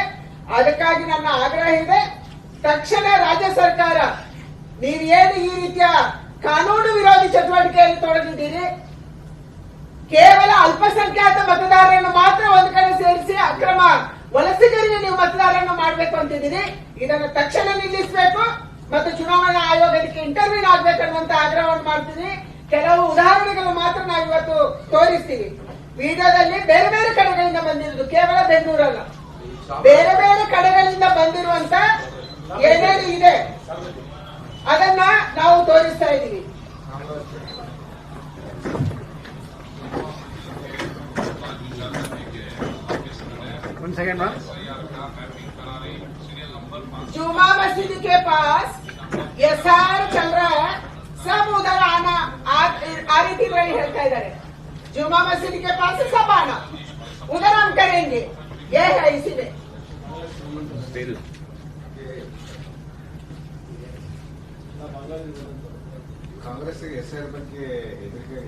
ಅದಕ್ಕಾಗಿ ನನ್ನ ಆಗ್ರಹ ಇದೆ, ತಕ್ಷಣ ರಾಜ್ಯ ಸರ್ಕಾರ ನೀವೇನು ಈ ರೀತಿಯ ಕಾನೂನು ವಿರೋಧಿ ಚಟುವಟಿಕೆಯಲ್ಲಿ ತೊಡಗಿದ್ದೀರಿ, ಕೇವಲ ಅಲ್ಪಸಂಖ್ಯಾತ ಮತದಾರರನ್ನು ಮಾತ್ರ ಒಂದು ಕಡೆ ಸೇರಿಸಿ ಅಕ್ರಮ ವಲಸಿಗರಿಗೆ ನೀವು ಮತದಾರರನ್ನು ಮಾಡಬೇಕು ಅಂತಿದ್ದೀರಿ. ಇದನ್ನು ತಕ್ಷಣ ನಿಲ್ಲಿಸಬೇಕು ಮತ್ತು ಚುನಾವಣಾ ಆಯೋಗ ಇದಕ್ಕೆ ಇಂಟರ್ವ್ಯೂನ್ ಆಗ್ಬೇಕನ್ನುವಂತ ಆಗ್ರಹವನ್ನು ಮಾಡ್ತೀನಿ. ಕೆಲವು ಉದಾಹರಣೆಗಳು ಮಾತ್ರ ನಾವು ಇವತ್ತು ತೋರಿಸ್ತೀವಿ. ವಿಡಿಯೋದಲ್ಲಿ ಬೇರೆ ಬೇರೆ ಕಡೆಗಳಿಂದ ಬಂದಿರುವುದು, ಕೇವಲ ಬೆಂಗಳೂರಲ್ಲ, ಬೇರೆ ಬೇರೆ ಕಡೆಗಳಿಂದ ಬಂದಿರುವಂತ ಏನೇನು ಇದೆ ಅದನ್ನ ನಾವು ತೋರಿಸ್ತಾ ಇದ್ದೀವಿ. जुमा मस्जिद के पास SR चल रहा है, सब उधर आना आ ರೀತಿ ಹೇಳ್ತಾ ಇದ್ದಾರೆ. जुमा मस्जिद के पास सब आना, उधर हम करेंगे, ये है इसीलिए. ಕಾಂಗ್ರೆಸ್ SR ಬಗ್ಗೆ ಹೆದರಿಕೆ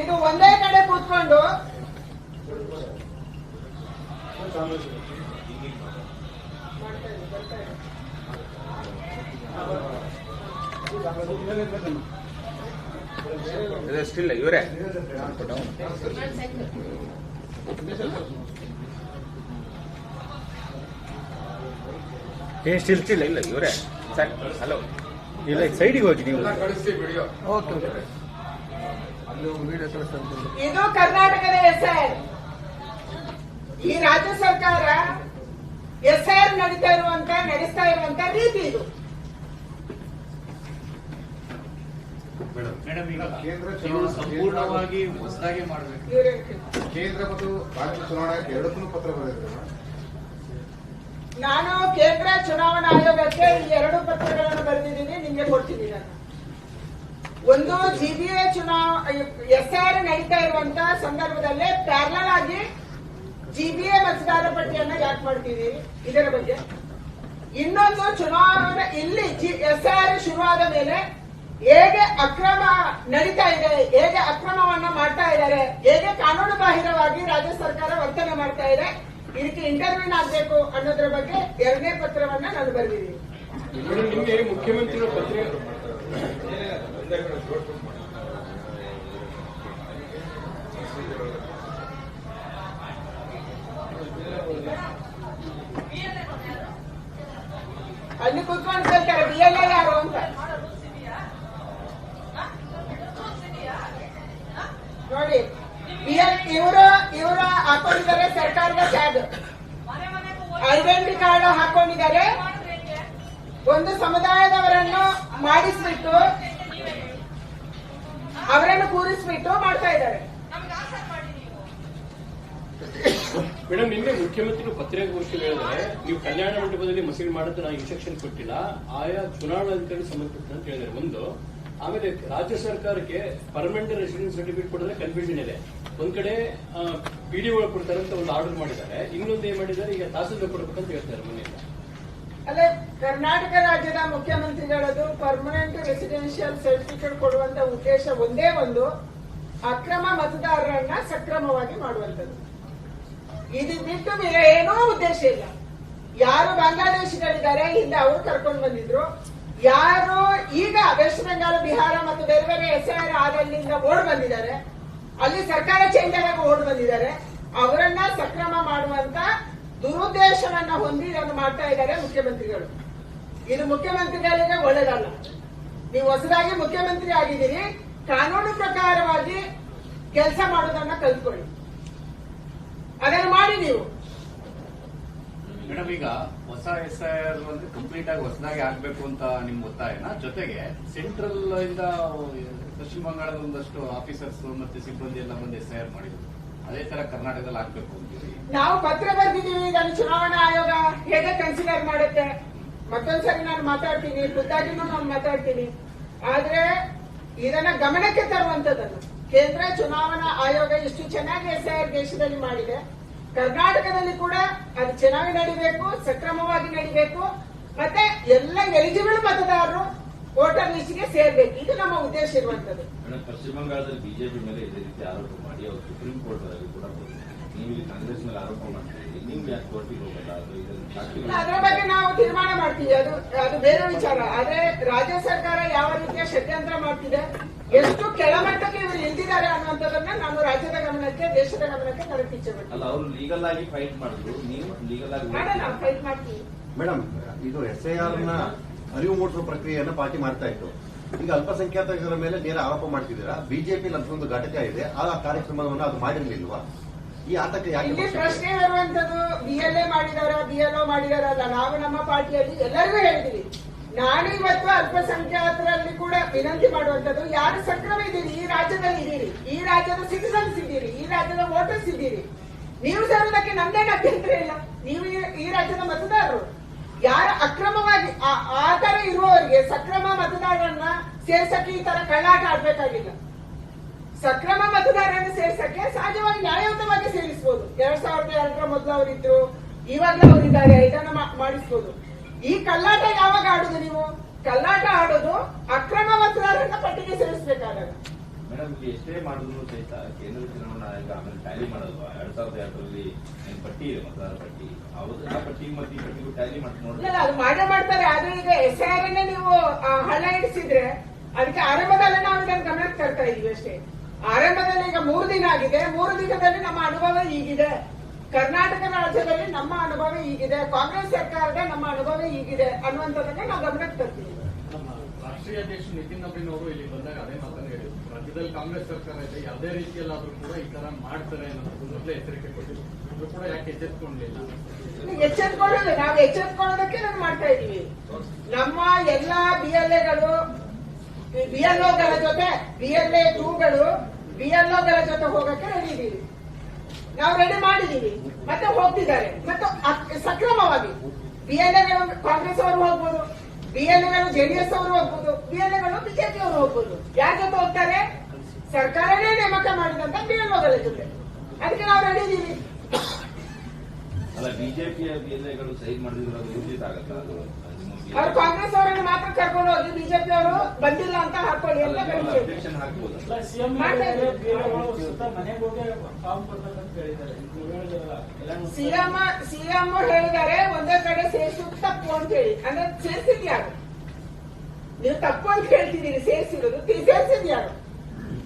ಇದು ಒಂದೇ ಕಡೆ ಕೂತ್ಕೊಂಡು ಸ್ಟಿಲ್ ಇವರೇ ಏನ್ ಸ್ಟಿಲ್ ಇಲ್ಲ ಇವರೇ ಸರ್. ಹಲೋ, ಇಲ್ಲ ಸೈಡಿಗೆ ಹೋಗಿ ನೀವು. ಓಕೆ, ಇದು ಕರ್ನಾಟಕದ SR. ಈ ರಾಜ್ಯ ಸರ್ಕಾರ SR ನಡೆಸ್ತಾ ಇರುವಂತ ರೀತಿ ಇದು. ಮೇಡಮ್, ಈಗ ಕೇಂದ್ರ ಸಂಪೂರ್ಣವಾಗಿ ಹೊಸದಾಗಿ ಮಾಡಬೇಕು. ಕೇಂದ್ರ ಮತ್ತು ರಾಜ್ಯ ಚುನಾವಣಾ ಆಯೋಗ ಎರಡಕ್ಕೂ ಪತ್ರ ಬರೆದಿದ್ದಾರೆ. ನಾನು ಕೇಂದ್ರ ಚುನಾವಣಾ ಆಯೋಗಕ್ಕೆ ಈ 2 ಪತ್ರಗಳನ್ನು ಬರೆದಿದ್ದೀನಿ, ನಿಮಗೆ ಕೊಡ್ತೀನಿ. ನಾನು ಒಂದು GBA SR ನಡೀತಾ ಇರುವಂತ ಸಂದರ್ಭದಲ್ಲೇ ಪ್ಯಾರಲಲ್ ಆಗಿ GBA ಮತದಾರ ಪಟ್ಟಿಯನ್ನ ಯಾಕೆ ಮಾಡ್ತೀವಿ ಇದರ ಬಗ್ಗೆ. ಇನ್ನೊಂದು ಚುನಾವಣೆ ಇಲ್ಲಿ SR ಶುರುವಾದ ಮೇಲೆ ಹೇಗೆ ಅಕ್ರಮ ನಡೀತಾ ಇದೆ, ಹೇಗೆ ಅಕ್ರಮವನ್ನ ಮಾಡ್ತಾ ಇದ್ದಾರೆ, ಹೇಗೆ ಕಾನೂನು ಬಾಹಿರವಾಗಿ ರಾಜ್ಯ ಸರ್ಕಾರ ವರ್ತನೆ ಮಾಡ್ತಾ ಇದೆ, ಇದಕ್ಕೆ ಇಂಟರ್ವ್ಯೂನ್ ಆಗ್ಬೇಕು ಅನ್ನೋದ್ರ ಬಗ್ಗೆ 2ನೇ ಪತ್ರವನ್ನ ನಾನು ಬರೆದಿದ್ದೀನಿ. ನಿಮಗೆ ಮುಖ್ಯಮಂತ್ರಿಗಳ ಪತ್ರ ಅಲ್ಲಿ ಕೂತ್ಕೊಂಡು ಕೇಳ್ತಾರೆ BLA ಯಾರು ಅಂತ. ನೋಡಿ, ಇವರು ಹಾಕೊಂಡಿದ್ದಾರೆ ಸರ್ಕಾರದ ಟ್ಯಾಗ್, ಐಡೆಂಟಿ ಕಾರ್ಡ್ ಹಾಕೊಂಡಿದ್ದಾರೆ. ಒಂದು ಸಮುದಾಯದವರನ್ನು ಮಾಡಿಸ್ಬಿಟ್ಟು ಅವರನ್ನು ಕೂರಿಸ್ಬಿಟ್ಟು ಮಾಡ್ತಾ ಇದ್ದಾರೆ. ಮೇಡಮ್, ನಿನ್ನೆ ಮುಖ್ಯಮಂತ್ರಿಗಳು ಪತ್ರಿಕಾಗೋಷ್ಠಿಯಲ್ಲಿ ಹೇಳಿದರೆ ನೀವು ಕಲ್ಯಾಣ ಮಂಟಪದಲ್ಲಿ ಮಸೀದಿ ಮಾಡೋದು ನಾವು ಇನ್ಸ್ಟ್ರಕ್ಷನ್ ಕೊಟ್ಟಿಲ್ಲ, ಆಯಾ ಚುನಾವಣಾಧಿಕಾರಿ ಸಂಬಂಧಪಟ್ಟ ಅಂತ ಹೇಳಿದ್ದಾರೆ. ಒಂದು, ಆಮೇಲೆ ರಾಜ್ಯ ಸರ್ಕಾರಕ್ಕೆ ಪರ್ಮನೆಂಟ್ ರೆಸಿಡೆನ್ಸ್ ಸರ್ಟಿಫಿಕೇಟ್ ಕೊಡೋದ್ರೆ ಕನ್ಫ್ಯೂಷನ್ ಇದೆ. ಒಂದ್ ಕಡೆ PDO ಕೊಡ್ತಾರೆ ಅಂತ ಒಂದು ಆರ್ಡರ್ ಮಾಡಿದ್ದಾರೆ, ಇನ್ನೊಂದು ಏನ್ ಮಾಡಿದ್ದಾರೆ, ಈಗ ತಹಸೀಲ್ದಾರ್ ಕೊಡಬೇಕಂತ ಹೇಳ್ತಾರೆ ಮನೆಯಿಂದ. ಅಲ್ಲೇ ಕರ್ನಾಟಕ ರಾಜ್ಯದ ಮುಖ್ಯಮಂತ್ರಿಗಳದು ಪರ್ಮನೆಂಟ್ ರೆಸಿಡೆನ್ಷಿಯಲ್ ಸರ್ಟಿಫಿಕೇಟ್ ಕೊಡುವಂತ ಉದ್ದೇಶ ಒಂದೇ ಒಂದು, ಅಕ್ರಮ ಮತದಾರರನ್ನ ಸಕ್ರಮವಾಗಿ ಮಾಡುವಂತದ್ದು. ಇದು ಬಿಟ್ಟು ಬೇರೆ ಏನೋ ಉದ್ದೇಶ ಇಲ್ಲ. ಯಾರು ಬಾಂಗ್ಲಾದೇಶಿಗಳಿದ್ದಾರೆ ಹಿಂದೆ ಅವರು ಕರ್ಕೊಂಡು ಬಂದಿದ್ರು, ಯಾರು ಈಗ ವೆಸ್ಟ್ ಬೆಂಗಾಲ್, ಬಿಹಾರ ಮತ್ತು ಬೇರೆ ಬೇರೆ SR ಆದಲ್ಲಿಂದ ಓಡ್ ಬಂದಿದ್ದಾರೆ, ಅಲ್ಲಿ ಸರ್ಕಾರ ಚೇಂಜ್ ಆದಾಗ ಓಡ್ ಬಂದಿದ್ದಾರೆ, ಅವರನ್ನ ಸಕ್ರಮ ಮಾಡುವಂತ ದುರುದ್ದೇಶವನ್ನ ಹೊಂದಿ ಇದನ್ನು ಮಾಡ್ತಾ ಇದ್ದಾರೆ ಮುಖ್ಯಮಂತ್ರಿಗಳು. ಇದು ಮುಖ್ಯಮಂತ್ರಿಗಳಿಗೆ ಒಳ್ಳೆಯದಲ್ಲ. ನೀವು ಹೊಸದಾಗಿ ಮುಖ್ಯಮಂತ್ರಿ ಆಗಿದ್ದೀರಿ, ಕಾನೂನು ಪ್ರಕಾರವಾಗಿ ಕೆಲಸ ಮಾಡೋದನ್ನ ಕಲ್ತ್ಕೊಳ್ಳಿ, ಅದನ್ನು ಮಾಡಿ ನೀವು. ಮೇಡಮ್, ಈಗ ಹೊಸ SR ಅಂದ್ರೆ ಕಂಪ್ಲೀಟ್ ಆಗಿ ಹೊಸದಾಗಿ ಆಗ್ಬೇಕು ಅಂತ ನಿಮ್ ಒತ್ತಾಯನ, ಜೊತೆಗೆ ಸೆಂಟ್ರಲ್ ಇಂದ ಪಶ್ಚಿಮ ಬಂಗಾಳದ ಒಂದಷ್ಟು ಆಫೀಸರ್ಸ್ ಮತ್ತೆ ಸಿಬ್ಬಂದಿ ಎಲ್ಲ ಬಂದು SIR ಮಾಡಿದ್ರು, ಅದೇ ತರ ಕರ್ನಾಟಕದಲ್ಲಿ ಆಗ್ಬೇಕು ಅಂತೀವಿ. ನಾವು ಪತ್ರ ಬರೆದಿದ್ದೀವಿ, ಇದನ್ನು ಚುನಾವಣಾ ಆಯೋಗ ಹೇಗೆ ಕನ್ಸಿಡರ್ ಮಾಡುತ್ತೆ ಮತ್ತೊಂದ್ಸರಿ ನಾನು ಮಾತಾಡ್ತೀನಿ, ಖುದ್ದಾಗಿನೂ ನಾನು ಮಾತಾಡ್ತೀನಿ. ಆದ್ರೆ ಇದನ್ನ ಗಮನಕ್ಕೆ ತರುವಂತದನ್ನು ಕೇಂದ್ರ ಚುನಾವಣಾ ಆಯೋಗ ಇಷ್ಟು ಚೆನ್ನಾಗಿ SIR ದೇಶದಲ್ಲಿ ಮಾಡಿದೆ, ಕರ್ನಾಟಕದಲ್ಲಿ ಕೂಡ ಅದು ಚೆನ್ನಾಗಿ ನಡಿಬೇಕು, ಸಕ್ರಮವಾಗಿ ನಡಿಬೇಕು, ಮತ್ತೆ ಎಲ್ಲ ಎಲಿಜಿಬಲ್ ಮತದಾರರು ವೋಟರ್ ಲಿಸ್ಟ್ಗೆ ಸೇರ್ಬೇಕು. ಇದು ನಮ್ಮ ಉದ್ದೇಶ ಇರುವಂತದ್ದು. ಪಶ್ಚಿಮ ಬಂಗಾಳದಲ್ಲಿ ಬಿಜೆಪಿ ಮೇಲೆ ಇದೇ ರೀತಿ ಆರೋಪ ಮಾಡಿ ಅವರು ಸುಪ್ರೀಂ ಕೋರ್ಟ್ ವರೆಗೂ ಕೂಡ ನೀವು ಇಲ್ಲಿ ಕಾಂಗ್ರೆಸ್ ಮೇಲೆ ಆರೋಪ ಮಾಡ್ತೀರಿ, ನೀವು ಯಾಕೆ ಕೋರ್ಟಿಗೆ ಹೋಗಲ್ಲ? ಅದರ ಬಗ್ಗೆ ನಾವು ತೀರ್ಮಾನ ಮಾಡ್ತೀವಿ, ಅದು ಬೇರೆ ವಿಚಾರ. ಆದ್ರೆ ರಾಜ್ಯ ಸರ್ಕಾರ ಯಾವ ರೀತಿಯ ಷಡ್ಯಂತ್ರ ಮಾಡ್ತಿದೆ, ಎಷ್ಟು ಕೆಳಮಟ್ಟಕ್ಕೆ ಇವರು ಇಳಿದಿದ್ದಾರೆ ಅನ್ನುವಂಥದ್ದನ್ನ ನಾನು ರಾಜ್ಯದ ಗಮನಕ್ಕೆ, ದೇಶದ ಗಮನಕ್ಕೆ ತರಕ್ಕೆ ಇಚ್ಛೆ ಪಡ್ತೀನಿ. ಅಲ್ಲ, ಅವರು ಲೀಗಲ್ ಆಗಿ ಫೈಟ್ ಮಾಡಿದ್ರು, ನೀವು ಲೀಗಲ್ ಆಗಿ ಮಾಡೋಣ, ಫೈಟ್ ಮಾಡ್ತೀವಿ. ಮೇಡಮ್, ಇದು SIR ನ ಅರಿವು ಮೂಡಿಸುವ ಪ್ರಕ್ರಿಯೆಯನ್ನ ಪಾರ್ಟಿ ಮಾಡ್ತಾ ಇತ್ತು. ಈಗ ಅಲ್ಪಸಂಖ್ಯಾತರ ಮೇಲೆ ನೇರ ಆರೋಪ ಮಾಡ್ತಿದ್ದೀರಾ. ಬಿಜೆಪಿ ಒಂದು ಘಟಕ ಇದೆ, ಆ ಕಾರ್ಯಕ್ರಮವನ್ನು ಅದು ಮಾಡಿರ್ಲಿಲ್ವಾ? ಈ ಆತಂಕ ಇಲ್ಲಿ ಯಾಕೆ? ಪ್ರಶ್ನೆ ಬರುವಂತದ್ದು BLA ಮಾಡಿದಾರ, BLO ಮಾಡಿದಾರಲ್ಲ. ನಾವು ನಮ್ಮ ಪಾರ್ಟಿಯಲ್ಲಿ ಎಲ್ಲರಿಗೂ ಹೇಳಿದೀವಿ. ನಾನು ಇವತ್ತು ಅಲ್ಪಸಂಖ್ಯಾತರಲ್ಲಿ ಕೂಡ ವಿನಂತಿ ಮಾಡುವಂತದ್ದು, ಯಾರು ಸಕ್ರಮ ಇದ್ದೀರಿ, ಈ ರಾಜ್ಯದಲ್ಲಿ ಇದ್ದೀರಿ, ಈ ರಾಜ್ಯದ ಸಿಟಿಸನ್ಸ್ ಇದ್ದೀರಿ, ಈ ರಾಜ್ಯದ ವೋಟರ್ಸ್ ಇದ್ದೀರಿ, ನೀವು ಸೇರೋದಕ್ಕೆ ನಮ್ದೇನು ಅಭ್ಯಂತರ ಇಲ್ಲ. ನೀವು ಈ ರಾಜ್ಯದ ಮತದಾರರು. ಯಾರ ಅಕ್ರಮವಾಗಿ ಆ ತರ ಇರುವವರಿಗೆ ಸಕ್ರಮ ಮತದಾರರನ್ನ ಸೇರ್ಸಕ್ಕೆ ಈ ತರ ಕಳ್ಳಾಟ ಆಡ್ಬೇಕಾಗಿಲ್ಲ. ಸಕ್ರಮ ಮತದಾರರನ್ನು ಸೇರ್ಸಕ್ಕೆ ಸಹಜವಾಗಿ ನ್ಯಾಯಯುತವಾಗಿ ಸೇರಿಸಬಹುದು. 2002 ಮೊದಲು ಅವರಿದ್ರು, ಇವಾಗಲೂ ಅವರಿದ್ದಾರೆ, ಇದನ್ನ ಮಾಡಿಸಬಹುದು. ಈ ಕಳ್ಳಾಟ ಯಾವಾಗ ಆಡುದು? ನೀವು ಕಳ್ಳಾಟ ಆಡೋದು ಅಕ್ರಮ ಮತದಾರರನ್ನ ಪಟ್ಟಿಗೆ ಸೇರಿಸಬೇಕಾದಾಗ. ಮೇಡಮ್, ಇಲ್ಲಿ ಎಷ್ಟೇ ಮಾಡಿದ್ರು ಸಹಿತ ಕೇಂದ್ರ ಚುನಾವಣಾ ಆಯೋಗ ಆಮೇಲೆ ಟ್ಯಾಲಿ ಮಾಡಲ್ವಾ? 2002ರಲ್ಲಿ ಪಟ್ಟಿ ಇದೆ, ಮತದಾರ ಪಟ್ಟಿ. ಆ ಪಟ್ಟಿ ಮತ್ತೆ ಈ ಪಟ್ಟಿಗೂ ಟ್ಯಾಲಿ ಮಾಡ್ಕೊಂಡು ಇಲ್ಲ, ಅದು ಮಾಡ್ತಾರೆ. ಆದ್ರೆ ಈಗ SIR ಅನ್ನೇ ನೀವು ಹಳ್ಳ ಹಿಡಿಸಿದ್ರೆ ಅದಕ್ಕೆ ಆರಂಭದಲ್ಲೇ ನಾವು ಇದನ್ನು ಗಮನಕ್ಕೆ ತರ್ತಾ ಇದೀವಿ ಅಷ್ಟೇ. ಆರಂಭದಲ್ಲಿ ಈಗ 3 ದಿನ ಆಗಿದೆ. 3 ದಿನದಲ್ಲಿ ನಮ್ಮ ಅನುಭವ ಹೀಗಿದೆ. ಕರ್ನಾಟಕ ರಾಜ್ಯದಲ್ಲಿ ನಮ್ಮ ಅನುಭವ ಹೀಗಿದೆ, ಕಾಂಗ್ರೆಸ್ ಸರ್ಕಾರದ ನಮ್ಮ ಅನುಭವ ಹೀಗಿದೆ ಅನ್ನುವಂಥದ್ದನ್ನ ನಾವು ಗಮನಕ್ಕೆ ತರ್ತೀವಿ. ನಮ್ಮ ರಾಷ್ಟ್ರೀಯ ಅಧ್ಯಕ್ಷ ನಿತಿನ್ ನಬೀನ್ ಅವರು ಇಲ್ಲಿ ಬಂದಾಗ ಅದೇ ಮಾತನ್ನು ಹೇಳಿದ್ರು. ರಾಜ್ಯದಲ್ಲಿ ಕಾಂಗ್ರೆಸ್ ಸರ್ಕಾರ ಇದೆ, ಯಾವುದೇ ರೀತಿಯಲ್ಲಾದ್ರೂ ಕೂಡ ಈ ತರ ಮಾಡ್ತಾರೆ ಅನ್ನೋದು ಮೊದಲೇ ಎಚ್ಚರಿಕೆ ಕೊಟ್ಟಿದ್ರು. ಅದು ಕೂಡ ಯಾಕೆ ಎಚ್ಚೆತ್ಕೊಂಡಿಲ್ಲ? ಎಚ್ಚೆತ್ಕೊಳ್ಳೋದು, ನಾವು ಎಚ್ಚೆತ್ಕೊಳ್ಳೋದಕ್ಕೆ ನಾವು ಮಾಡ್ತಾ ಇದೀವಿ. ನಮ್ಮ ಎಲ್ಲಾ BLAಗಳು, BLOಗಳ ಜೊತೆ, BLA 2ಗಳು BLOಗಳ ಜೊತೆ ಹೋಗಕ್ಕೆ ರೆಡಿ ಇದೀವಿ. ನಾವು ರೆಡಿ ಮಾಡಿದೀವಿ, ಮತ್ತೆ ಹೋಗ್ತಿದ್ದಾರೆ. ಮತ್ತು ಸಕ್ರಮವಾಗಿ BLAಗಳು ಕಾಂಗ್ರೆಸ್ ಅವರು ಹೋಗ್ಬೋದು, BLAಗಳು JDS ಅವರು ಹೋಗ್ಬೋದು, BLAಗಳು ಬಿಜೆಪಿ ಅವರು ಹೋಗ್ಬೋದು. ಯಾರ ಜೊತೆ ಹೋಗ್ತಾರೆ? ಸರ್ಕಾರನೇ ನೇಮಕ ಮಾಡಿದಂತ BLOಗಳ ಜೊತೆ. ಅದಕ್ಕೆ ನಾವು ರೆಡಿ ಇದೀವಿ. ಅಲ್ಲ, ಬಿಜೆಪಿಯ BLAಗಳು ಸೈನ್ ಮಾಡಿದ್ರೆ ಅದು ಊರ್ಜಿತ ಆಗತ್ತಾ? ಅದು ಅವ್ರು ಕಾಂಗ್ರೆಸ್ ಅವರನ್ನು ಮಾತ್ರ ಕರ್ಕೊಂಡು ಹೋಗಿ ಬಿಜೆಪಿ ಅವರು ಬಂದಿಲ್ಲ ಅಂತ ಹಾಕೊಳ್ಳಿ ಅಂತ ಕಳಿಸಿ ಅಬ್ಜೆಕ್ಷನ್ ಹಾಕ್ಬೋದು. ಸಿಎಂ ಹೇಳಿದ್ದಾರೆ ಒಂದೇ ಕಡೆ ಸೇರಿಸುವುದು ತಪ್ಪು ಅಂತ ಹೇಳಿ. ಅಂದ್ರೆ ಸೇರಿಸಿದ್ ಯಾರು? ನೀವು ತಪ್ಪು ಅಂತ ಹೇಳ್ತಿದ್ದೀರಿ. ಸೇರಿಸಿರೋದು ಸೇರಿಸಿದ್ ಯಾರು?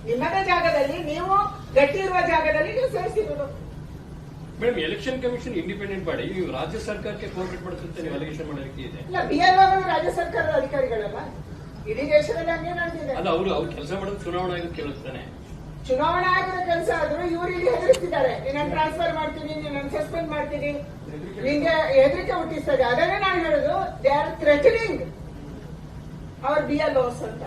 ನಿಮ್ಮದೇ ಜಾಗದಲ್ಲಿ, ನೀವು ಗಟ್ಟಿ ಇರುವ ಜಾಗದಲ್ಲಿ ನೀವು ಸೇರಿಸಿರೋದು. Madam, election commission independent body, ನೀವು ರಾಜ್ಯ ಸರ್ಕಾರಕ್ಕೆ ಕೋರ್ಟ್ ಪಡಿಸುತ್ತೆ ನೀವು ಅಲಿಗೇಷನ್ ಮಾಡೋದಕ್ಕೆ ಇದೆ. ಇಲ್ಲ, BLOಗಳು ರಾಜ್ಯ ಸರ್ಕಾರದ ಅಧಿಕಾರಿಗಳಲ್ಲ. ಇಡೀ ದೇಶದಲ್ಲಿ ಹಂಗೆ ನಡೆದಿದೆ. ಅಲ್ಲ, ಅವರು ಕೆಲಸ ಮಾಡೋದು ಚುನಾವಣಾ ಆಯೋಗ ಕೇಳುತ್ತಾನೆ. ಚುನಾವಣಾ ಆಯೋಗದ ಕೆಲಸ ಆದ್ರೂ ಇವರು ಇಲ್ಲಿ ಹೆದರಿಸ್ತಿದ್ದಾರೆ. ನಿನ್ನನ್ನು ಟ್ರಾನ್ಸ್ಫರ್ ಮಾಡ್ತೀನಿ, ನಿನ್ನನ್ನು ಸಸ್ಪೆಂಡ್ ಮಾಡ್ತೀನಿ, ನಿಂಗೆ ಹೆದರಿಕೆ ಹುಟ್ಟಿಸ್ತದೆ. ಅದನ್ನೇ ನಾನು ಹೇಳುದು, they are threatening our BLOs ಅಂತ.